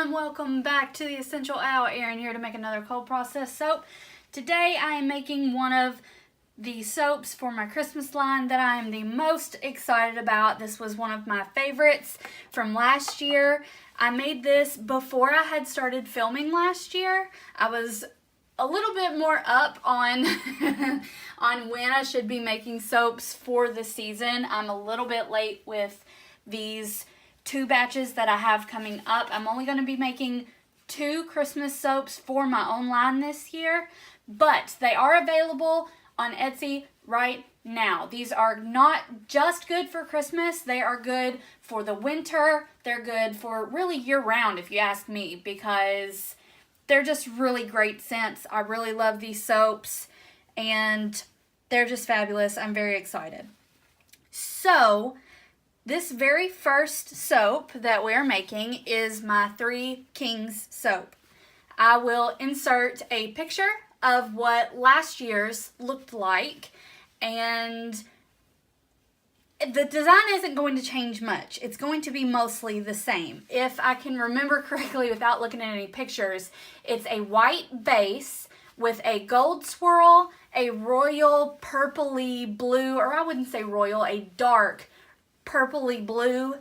everyone, welcome back to the Escentual Owl. Erin here to make another cold process soap. Today I am making one of the soaps for my Christmas line that I am the most excited about. This was one of my favorites from last year. I made this before I had started filming last year. I was a little bit more up on on when I should be making soaps for the season. I'm a little bit late with these two batches that I have coming up. I'm only going to be making 2 Christmas soaps for my own line this year, but they are available on Etsy right now. These are not just good for Christmas, they are good for the winter. They're good for really year-round if you ask me, because they're just really great scents. I really love these soaps and they're just fabulous. I'm very excited. So this very first soap that we're making is my 3 Kings soap. I will insert a picture of what last year's looked like, and the design isn't going to change much. It's going to be mostly the same. If I can remember correctly without looking at any pictures, it's a white base with a gold swirl, a royal purpley blue, or I wouldn't say royal, a dark purpley blue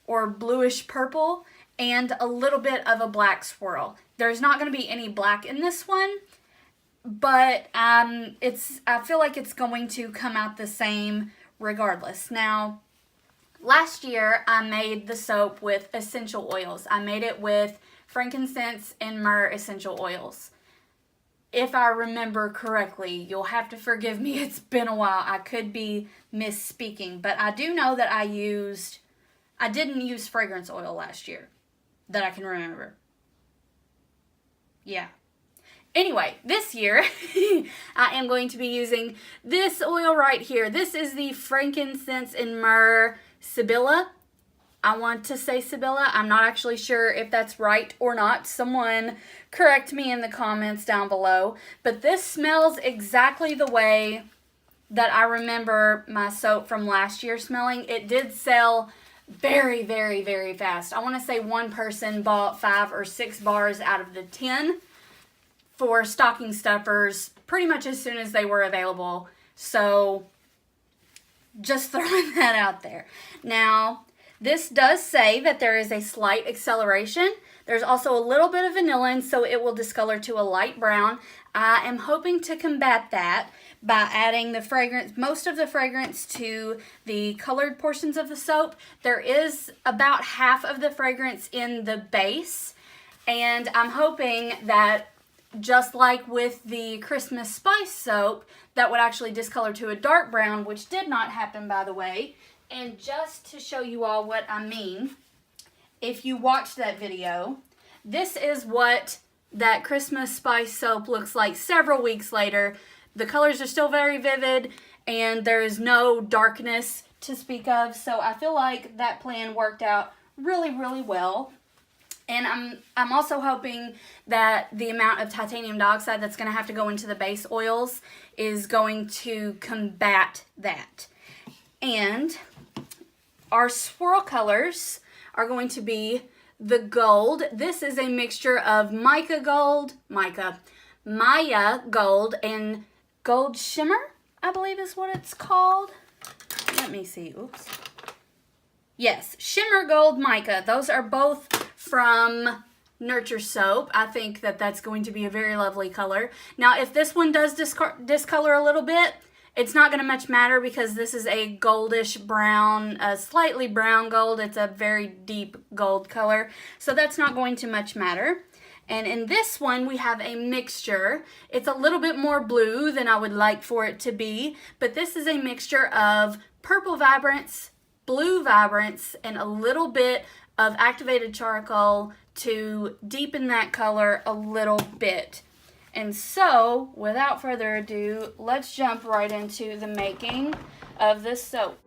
or bluish purple, and a little bit of a black swirl. There's not going to be any black in this one, but I feel like it's going to come out the same regardless. Now, last year I made the soap with essential oils. I made it with frankincense and myrrh essential oils. If I remember correctly, you'll have to forgive me. It's been a while. I could be misspeaking, but I do know that I didn't use fragrance oil last year that I can remember. Yeah. Anyway, this year I am going to be using this oil right here. This is the Frankincense and Myrrh Sibylla. I want to say Sibylla. I'm not actually sure if that's right or not. Someone correct me in the comments down below. But this smells exactly the way that I remember my soap from last year smelling. It did sell very, very, very fast. I want to say one person bought 5 or 6 bars out of the 10 for stocking stuffers pretty much as soon as they were available. So just throwing that out there. Now, this does say that there is a slight acceleration. There's also a little bit of vanillin, so it will discolor to a light brown. I am hoping to combat that by adding the fragrance, most of the fragrance, to the colored portions of the soap. There is about half of the fragrance in the base, and I'm hoping that just like with the Christmas Spice soap, that would actually discolor to a dark brown, which did not happen, by the way. And just to show you all what I mean, if you watched that video, this is what that Christmas Spice soap looks like several weeks later. The colors are still very vivid, and there is no darkness to speak of. So I feel like that plan worked out really, really well. And I'm also hoping that the amount of titanium dioxide that's going to have to go into the base oils is going to combat that. And our swirl colors are going to be the gold. This is a mixture of Maya gold, and gold shimmer, I believe is what it's called. Let me see. Oops. Yes, shimmer gold mica. Those are both from Nurture Soap. I think that that's going to be a very lovely color. Now, if this one does discolor a little bit, it's not going to much matter because this is a goldish brown, a slightly brown gold. It's a very deep gold color, so that's not going to much matter. And in this one, we have a mixture. It's a little bit more blue than I would like for it to be, but this is a mixture of purple vibrance, blue vibrance, and a little bit of activated charcoal to deepen that color a little bit. And so, without further ado, let's jump right into the making of this soap.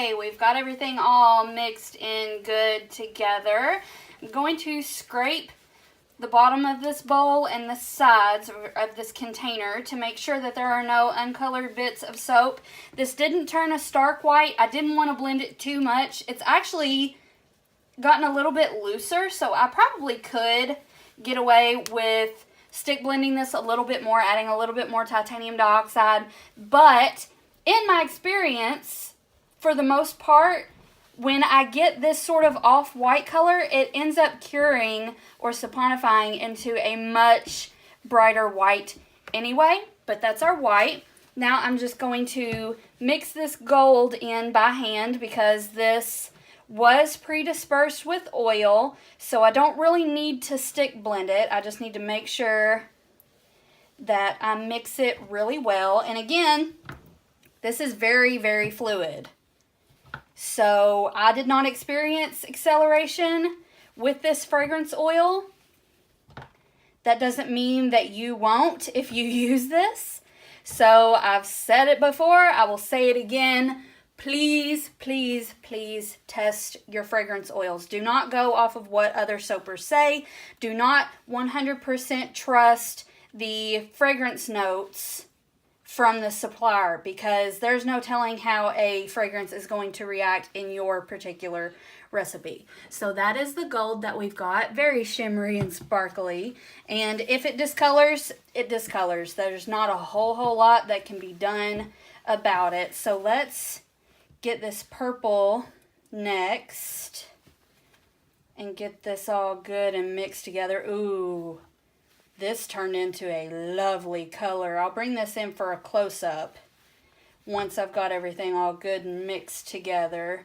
Okay, we've got everything all mixed in good together. I'm going to scrape the bottom of this bowl and the sides of this container to make sure that there are no uncolored bits of soap. This didn't turn a stark white. I didn't want to blend it too much. It's actually gotten a little bit looser, so I probably could get away with stick blending this a little bit more, adding a little bit more titanium dioxide. But in my experience, for the most part, when I get this sort of off-white color, it ends up curing or saponifying into a much brighter white anyway. But that's our white. Now I'm just going to mix this gold in by hand because this was pre-dispersed with oil, so I don't really need to stick blend it. I just need to make sure that I mix it really well. And again, this is very, very fluid. So I did not experience acceleration with this fragrance oil. That doesn't mean that you won't if you use this. So I've said it before, I will say it again. Please, please, please test your fragrance oils. Do not go off of what other soapers say. Do not 100% trust the fragrance notes from the supplier because there's no telling how a fragrance is going to react in your particular recipe. So that is the gold that we've got. Very shimmery and sparkly. And if it discolors, it discolors. There's not a whole lot that can be done about it. So let's get this purple next and get this all good and mixed together. Ooh, this turned into a lovely color. I'll bring this in for a close-up once I've got everything all good and mixed together.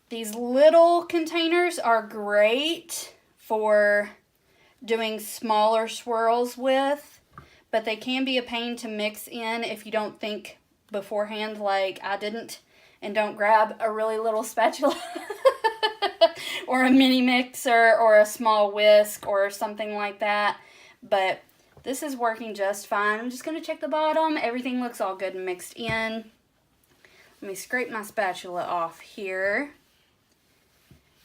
These little containers are great for doing smaller swirls with, but they can be a pain to mix in if you don't think beforehand like I didn't, and don't grab a really little spatula or a mini mixer or a small whisk or something like that. But this is working just fine. I'm just going to check the bottom. Everything looks all good and mixed in. Let me scrape my spatula off here.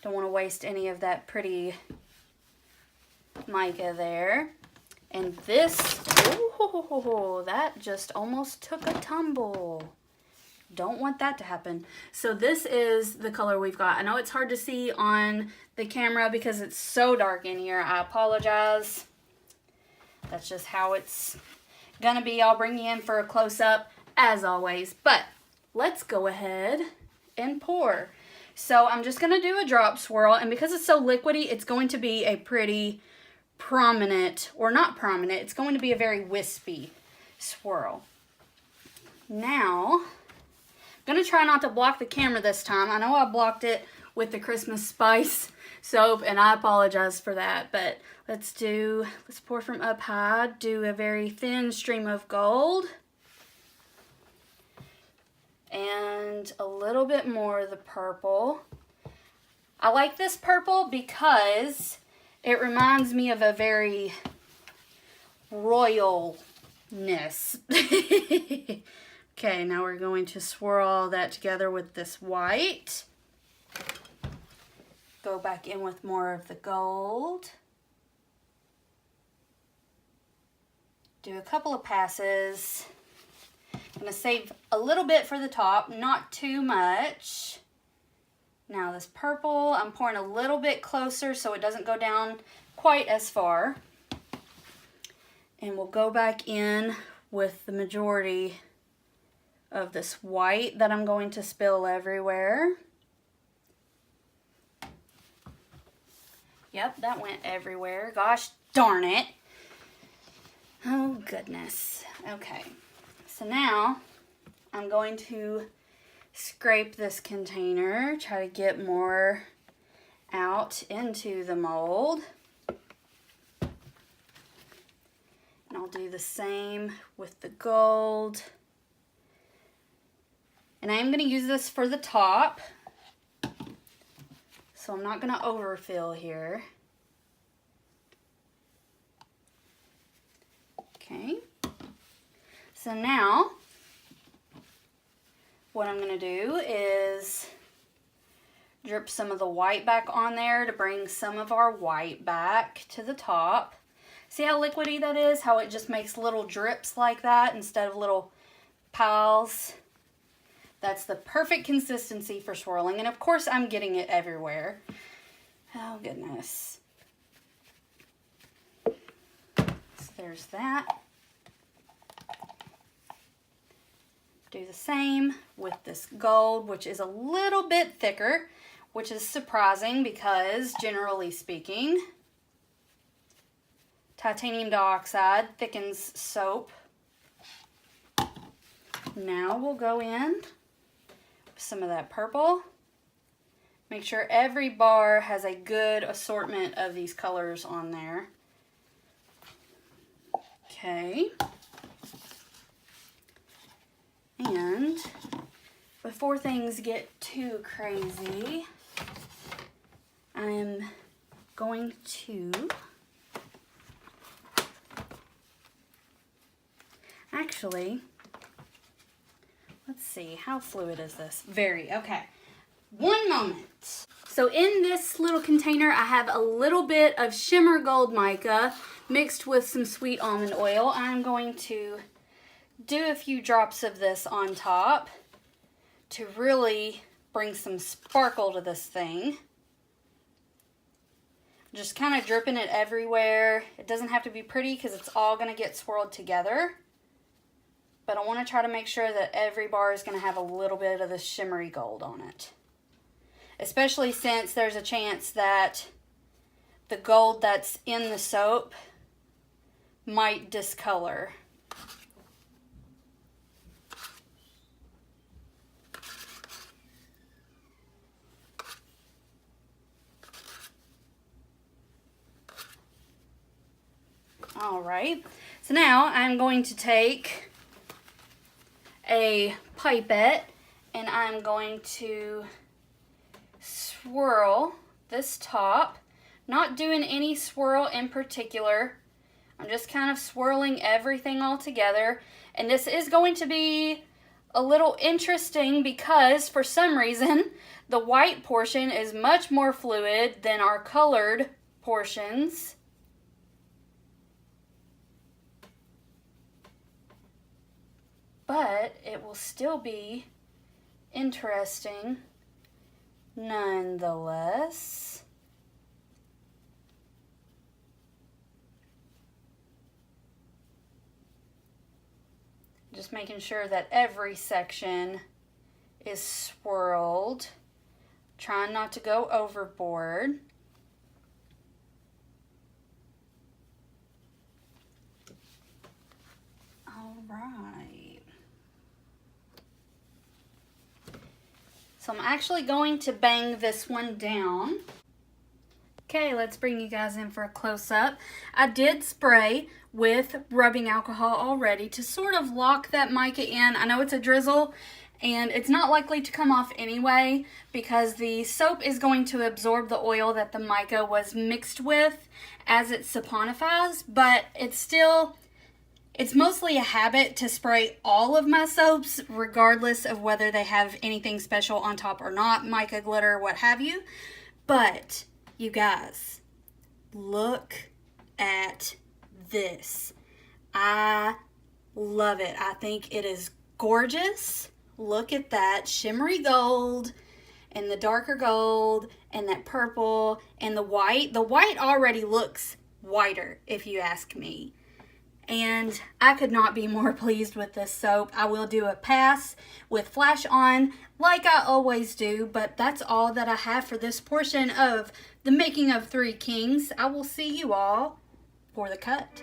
Don't want to waste any of that pretty mica there. And this, ooh, that just almost took a tumble. Don't want that to happen. So this is the color we've got. I know it's hard to see on the camera because it's so dark in here. I apologize. That's just how it's gonna be. I'll bring you in for a close-up as always. But let's go ahead and pour. So I'm just gonna do a drop swirl, and because it's so liquidy, it's going to be a pretty prominent, or not prominent, it's going to be a very wispy swirl. Now, I'm going to try not to block the camera this time. I know I blocked it with the Christmas Spice soap, and I apologize for that, but let's pour from up high, do a very thin stream of gold, and a little bit more of the purple. I like this purple because it reminds me of a very royalness. Okay, now we're going to swirl all that together with this white. Go back in with more of the gold. Do a couple of passes. I'm going to save a little bit for the top, not too much. Now this purple, I'm pouring a little bit closer so it doesn't go down quite as far. And we'll go back in with the majority of this white that I'm going to spill everywhere. Yep, that went everywhere. Gosh darn it. Oh goodness. Okay, so now I'm going to scrape this container, try to get more out into the mold. And I'll do the same with the gold. And I am going to use this for the top, so I'm not going to overfill here. Okay, so now what I'm going to do is drip some of the white back on there to bring some of our white back to the top. See how liquidy that is? How it just makes little drips like that instead of little piles. That's the perfect consistency for swirling. And of course I'm getting it everywhere. Oh goodness. So there's that. Do the same with this gold, which is a little bit thicker, which is surprising because generally speaking, titanium dioxide thickens soap. Now we'll go in with some of that purple. Make sure every bar has a good assortment of these colors on there. Okay. And before things get too crazy, I'm going to actually, let's see, how fluid is this? Very, okay. One moment. So in this little container, I have a little bit of shimmer gold mica mixed with some sweet almond oil. I'm going to do a few drops of this on top to really bring some sparkle to this thing. Just kind of dripping it everywhere. It doesn't have to be pretty because it's all going to get swirled together. But I want to try to make sure that every bar is going to have a little bit of the shimmery gold on it. Especially since there's a chance that the gold that's in the soap might discolor. Alright, so now I'm going to take a pipette and I'm going to swirl this top. Not doing any swirl in particular. I'm just kind of swirling everything all together. And this is going to be a little interesting because for some reason the white portion is much more fluid than our colored portions. But it will still be interesting nonetheless. Just making sure that every section is swirled. Trying not to go overboard. All right. So I'm actually going to bang this one down. Okay, let's bring you guys in for a close-up. I did spray with rubbing alcohol already to sort of lock that mica in. I know it's a drizzle and it's not likely to come off anyway because the soap is going to absorb the oil that the mica was mixed with as it saponifies, but it's mostly a habit to spray all of my soaps regardless of whether they have anything special on top or not, mica, glitter, what have you. But you guys, look at this. I love it. I think it is gorgeous. Look at that shimmery gold and the darker gold and that purple and the white. The white already looks whiter if you ask me. And I could not be more pleased with this soap. I will do a pass with flash on like I always do, but that's all that I have for this portion of the making of Three Kings. I will see you all for the cut.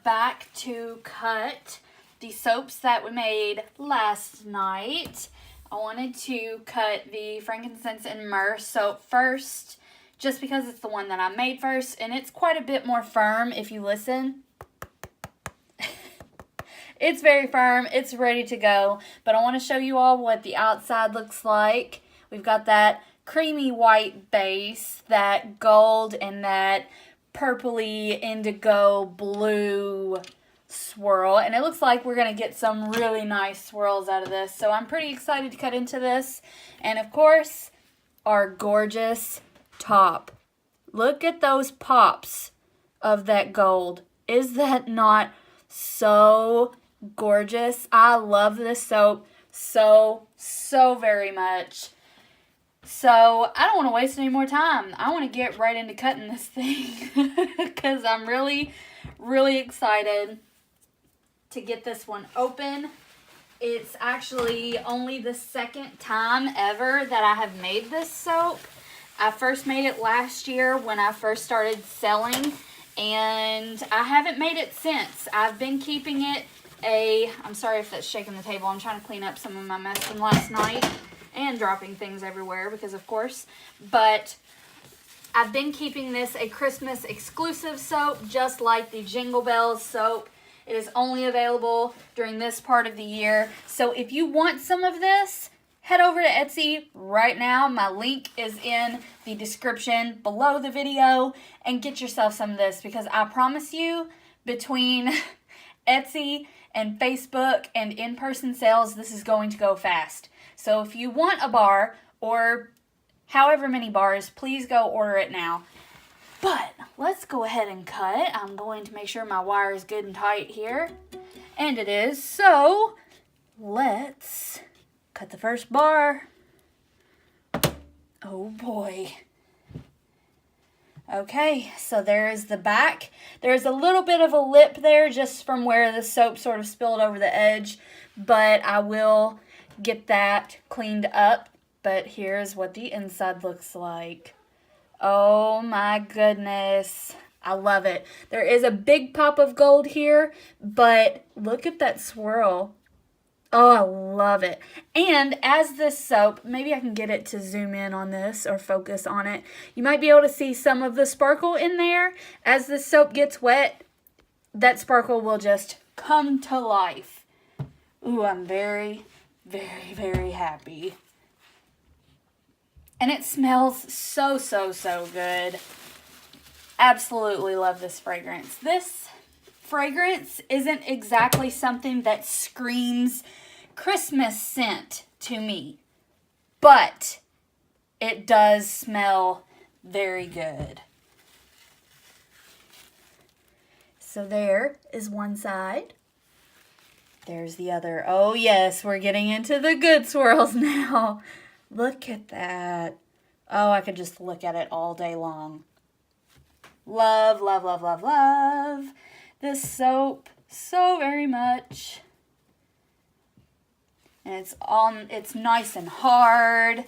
Back to cut the soaps that we made last night. I wanted to cut the Frankincense and Myrrh soap first, just because it's the one that I made first, and it's quite a bit more firm if you listen. It's very firm. It's ready to go. But I want to show you all what the outside looks like. We've got that creamy white base, that gold, and that purpley indigo blue swirl. And it looks like we're going to get some really nice swirls out of this. So I'm pretty excited to cut into this. And of course, our gorgeous top. Look at those pops of that gold. Is that not so gorgeous? I love this soap so very much. So I don't want to waste any more time. I want to get right into cutting this thing because I'm really excited to get this one open. It's actually only the second time ever that I have made this soap. I first made it last year when I first started selling, and I haven't made it since. I've been keeping it I'm sorry if that's shaking the table. I'm trying to clean up some of my mess from last night and dropping things everywhere because of course. But I've been keeping this a Christmas exclusive soap, just like the Jingle Bells soap. It is only available during this part of the year. So if you want some of this, head over to Etsy right now. My link is in the description below the video, and get yourself some of this because I promise you, between Etsy and Facebook and in-person sales, this is going to go fast. So if you want a bar or however many bars, please go order it now. But let's go ahead and cut. I'm going to make sure my wire is good and tight here. And it is. So let's cut the first bar. Oh boy. Okay, so there is the back. There's a little bit of a lip there just from where the soap sort of spilled over the edge, but I will get that cleaned up. But here's what the inside looks like. Oh my goodness. I love it. There is a big pop of gold here, but look at that swirl. Oh, I love it. And as this soap, maybe I can get it to zoom in on this or focus on it. You might be able to see some of the sparkle in there. As the soap gets wet, that sparkle will just come to life. Ooh, I'm very happy. And it smells so good. Absolutely love this fragrance. This fragrance isn't exactly something that screams Christmas scent to me, but it does smell very good. So there is one side. There's the other. Oh yes, we're getting into the good swirls now. Look at that. Oh, I could just look at it all day long. Love this soap so very much. And it's nice and hard.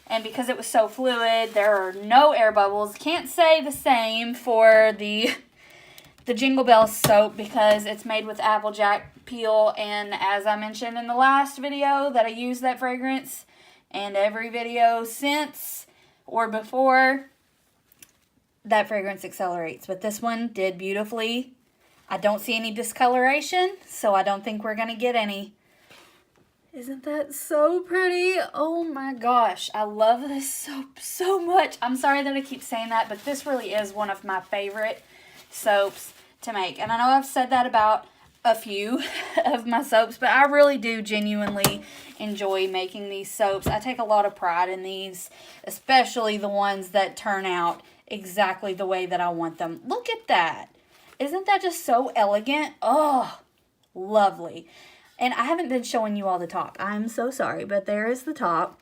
And because it was so fluid, there are no air bubbles. Can't say the same for the Jingle Bells soap because it's made with Applejack peel. And as I mentioned in the last video that I used that fragrance, and every video since or before, that fragrance accelerates. But this one did beautifully. I don't see any discoloration, so I don't think we're going to get any. Isn't that so pretty? Oh my gosh, I love this soap so much. I'm sorry that I keep saying that, but this really is one of my favorite soaps to make. And I know I've said that about a few of my soaps, but I really do genuinely enjoy making these soaps. I take a lot of pride in these, especially the ones that turn out exactly the way that I want them. Look at that. Isn't that just so elegant? Oh, lovely. And I haven't been showing you all the top. I'm so sorry, but there is the top.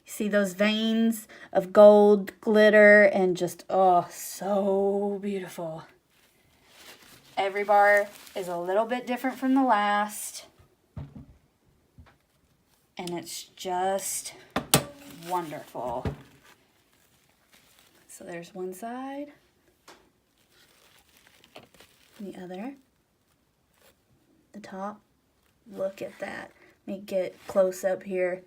You see those veins of gold glitter and just, oh, so beautiful. Every bar is a little bit different from the last. And it's just wonderful. So there's one side. And the other. The top. Look at that. Let me get close up here.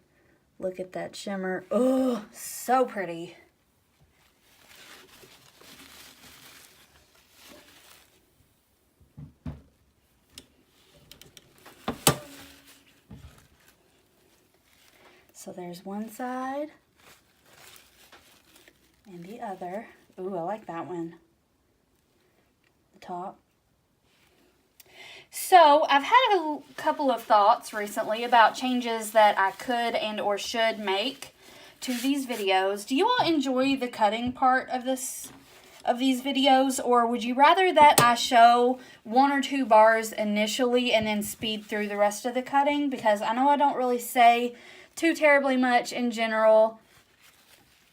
Look at that shimmer. Oh, so pretty. So there's one side and the other. Ooh, I like that one. The top. So I've had a couple of thoughts recently about changes that I could and or should make to these videos. Do you all enjoy the cutting part of these videos, or would you rather that I show 1 or 2 bars initially and then speed through the rest of the cutting? Because I know I don't really say too terribly much in general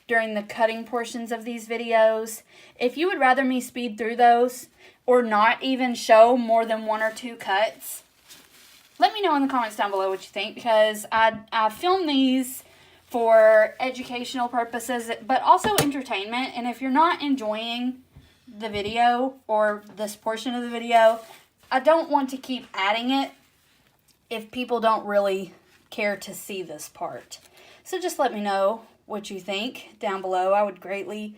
during the cutting portions of these videos. If you would rather me speed through those or not even show more than 1 or 2 cuts, let me know in the comments down below what you think, because I film these for educational purposes, but also entertainment. And if you're not enjoying the video or this portion of the video, I don't want to keep adding it if people don't really care to see this part. So just let me know what you think down below. I would greatly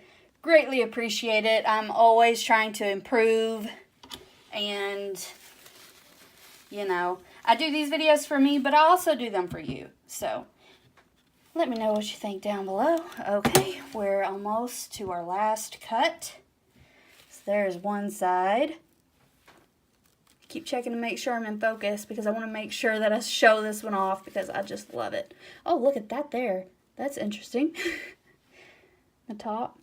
appreciate it. I'm always trying to improve, and you know, I do these videos for me, but I also do them for you. So let me know what you think down below. Okay, we're almost to our last cut. So there's one side. Keep checking to make sure I'm in focus, because I want to make sure that I show this one off, because I just love it. Oh, look at that there. That's interesting. The top.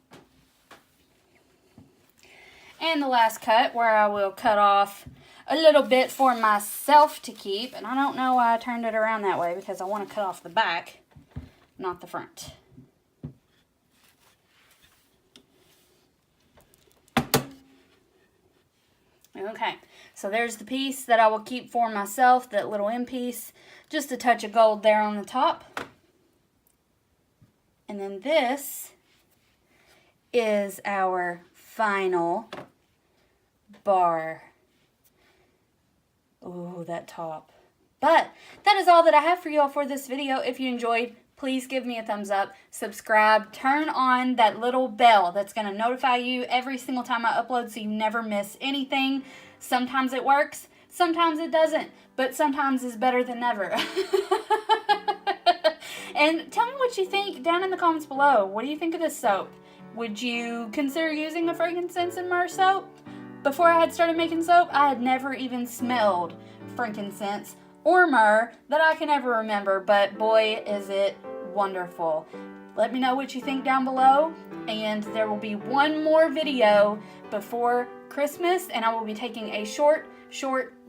And the last cut, where I will cut off a little bit for myself to keep. And I don't know why I turned it around that way, because I want to cut off the back, not the front. Okay, so there's the piece that I will keep for myself, that little end piece. Just a touch of gold there on the top. And then this is our final bar. Ooh, that top. But that is all that I have for you all for this video. If you enjoyed, please give me a thumbs up, subscribe, turn on that little bell that's going to notify you every single time I upload, so you never miss anything. Sometimes it works, sometimes it doesn't, but sometimes it's better than never. And tell me what you think down in the comments below. What do you think of this soap? Would you consider using a Frankincense and Myrrh soap? Before I had started making soap, I had never even smelled frankincense or myrrh that I can ever remember, but boy, is it wonderful. Let me know what you think down below, and there will be one more video before Christmas, and I will be taking a short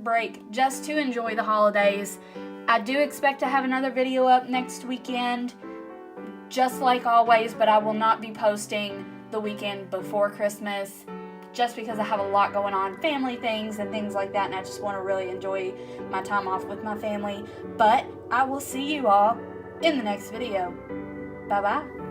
break just to enjoy the holidays. I do expect to have another video up next weekend, just like always, but I will not be posting the weekend before Christmas, just because I have a lot going on, family things and things like that, and I just want to really enjoy my time off with my family. But I will see you all in the next video. Bye-bye.